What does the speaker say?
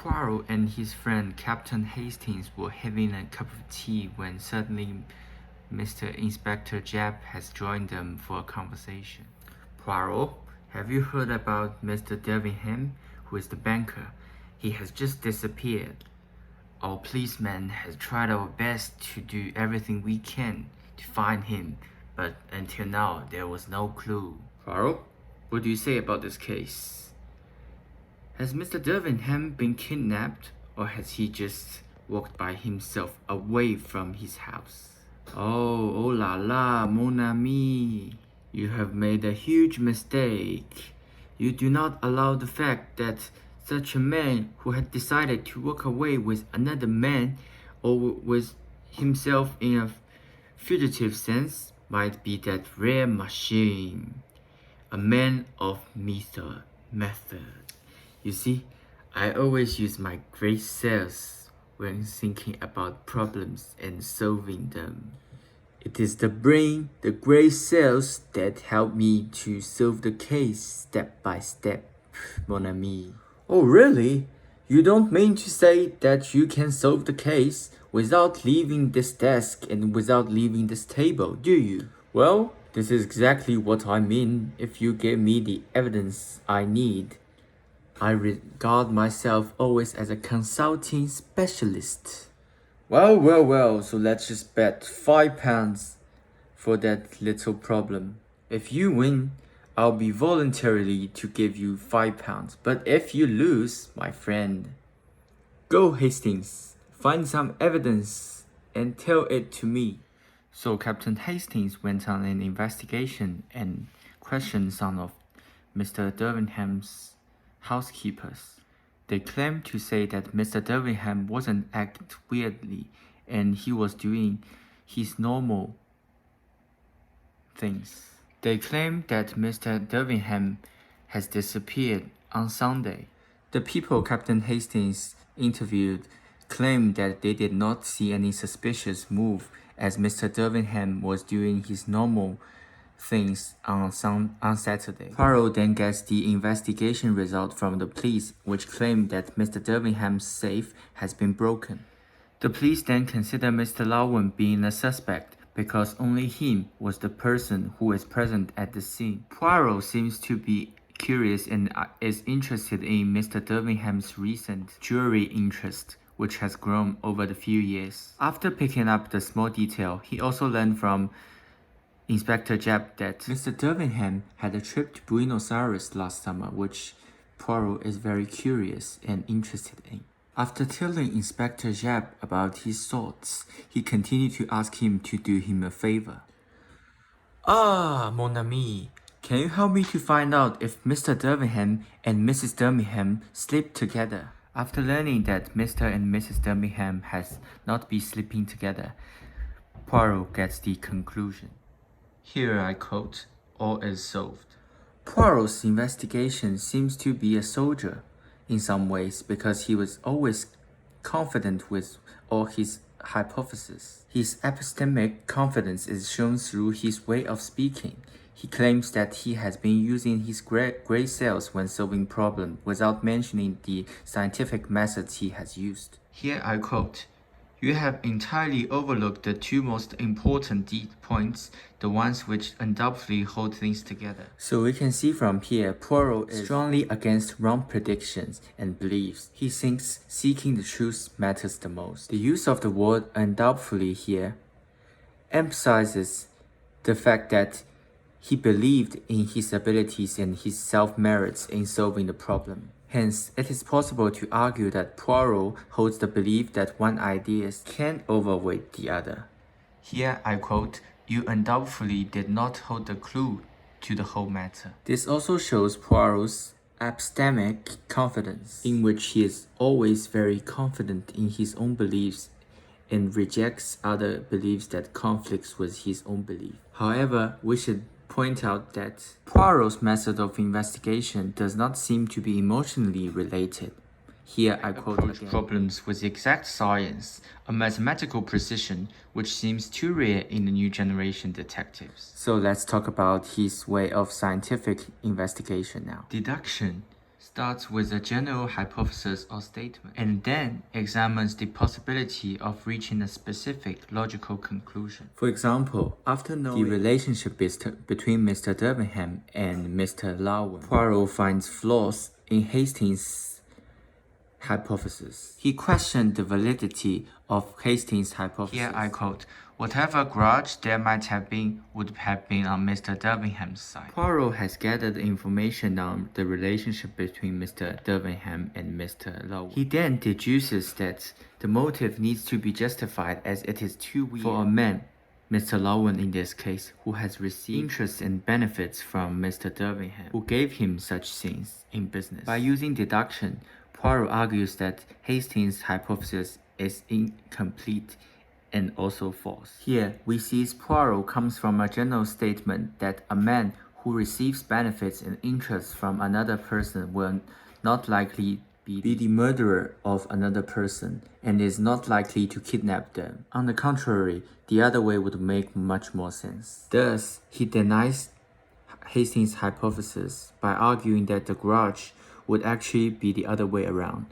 Poirot and his friend Captain Hastings were having a cup of tea when suddenly Mr. Inspector Japp has joined them for a conversation. Poirot, have you heard about Mr. Debenham, who is the banker? He has just disappeared. Our policeman has tried our best to do everything we can to find him, but until now there was no clue. Poirot, what do you say about this case? Has Mr. Debenham been kidnapped, or has he just walked by himself away from his house? Oh la la, mon ami. You have made a huge mistake. You do not allow the fact that such a man who had decided to walk away with another man or with himself in a fugitive sense might be that rare machine, a man of method. You see, I always use my great cells when thinking about problems and solving them. It is the brain, the great cells, that help me to solve the case step by step, mon ami. Oh, really? You don't mean to say that you can solve the case without leaving this desk and without leaving this table, do you? Well, this is exactly what I mean if you give me the evidence I need. I regard myself always as a consulting specialist. Well, so let's just bet £5 for that little problem. If you win, I'll be voluntarily to give you £5. But if you lose, my friend, go Hastings, find some evidence and tell it to me. So Captain Hastings went on an investigation and questioned some of Mr. Debenham's housekeepers. They claimed to say that Mr. Debenham wasn't acting weirdly and he was doing his normal things. They claimed that Mr. Debenham has disappeared on Sunday. The people Captain Hastings interviewed claimed that they did not see any suspicious move as Mr. Debenham was doing his normal things on Saturday. Poirot then gets the investigation result from the police, which claimed that Mr. Debenham's safe has been broken. The police then consider Mr. Lowen being a suspect because only him was the person who is present at the scene. Poirot seems to be curious and is interested in Mr. Debenham's recent jewelry interest, which has grown over the few years. After picking up the small detail, he also learned from Inspector Japp that Mr. Debenham had a trip to Buenos Aires last summer, which Poirot is very curious and interested in. After telling Inspector Japp about his thoughts, he continued to ask him to do him a favor. Ah, mon ami, can you help me to find out if Mr. Debenham and Mrs. Debenham sleep together? After learning that Mr. and Mrs. Debenham has not been sleeping together, Poirot gets the conclusion. Here I quote, all is solved. Poirot's investigation seems to be a soldier in some ways because he was always confident with all his hypotheses. His epistemic confidence is shown through his way of speaking. He claims that he has been using his great cells when solving problems without mentioning the scientific methods he has used. Here I quote, you have entirely overlooked the two most important points, the ones which undoubtedly hold things together. So we can see from here, Poirot is strongly against wrong predictions and beliefs. He thinks seeking the truth matters the most. The use of the word undoubtedly here emphasizes the fact that he believed in his abilities and his self-merits in solving the problem. Hence, it is possible to argue that Poirot holds the belief that one idea can overweight the other. Here I quote, you undoubtedly did not hold the clue to the whole matter. This also shows Poirot's epistemic confidence, in which he is always very confident in his own beliefs and rejects other beliefs that conflicts with his own belief. However, we should point out that Poirot's method of investigation does not seem to be emotionally related. Here I quote again. Problems with exact science, a mathematical precision which seems too rare in the new generation detectives. So let's talk about his way of scientific investigation now. Deduction starts with a general hypothesis or statement, and then examines the possibility of reaching a specific logical conclusion. For example, after knowing the relationship between Mr. Debenham and Mr. Lowen, Poirot finds flaws in Hastings' hypothesis. He questioned the validity of Hastings' hypothesis. Here I quote, "Whatever grudge there might have been would have been on Mr. Debenham's side." Poirot has gathered information on the relationship between Mr. Debenham and Mr. Lowen. He then deduces that the motive needs to be justified as it is too weak for a man, Mr. Lowen in this case, who has received interest and benefits from Mr. Debenham, who gave him such things in business. By using deduction, Poirot argues that Hastings' hypothesis is incomplete and also false. Here, we see Poirot comes from a general statement that a man who receives benefits and interest from another person will not likely be the murderer of another person and is not likely to kidnap them. On the contrary, the other way would make much more sense. Thus, he denies Hastings' hypothesis by arguing that the grudge would actually be the other way around.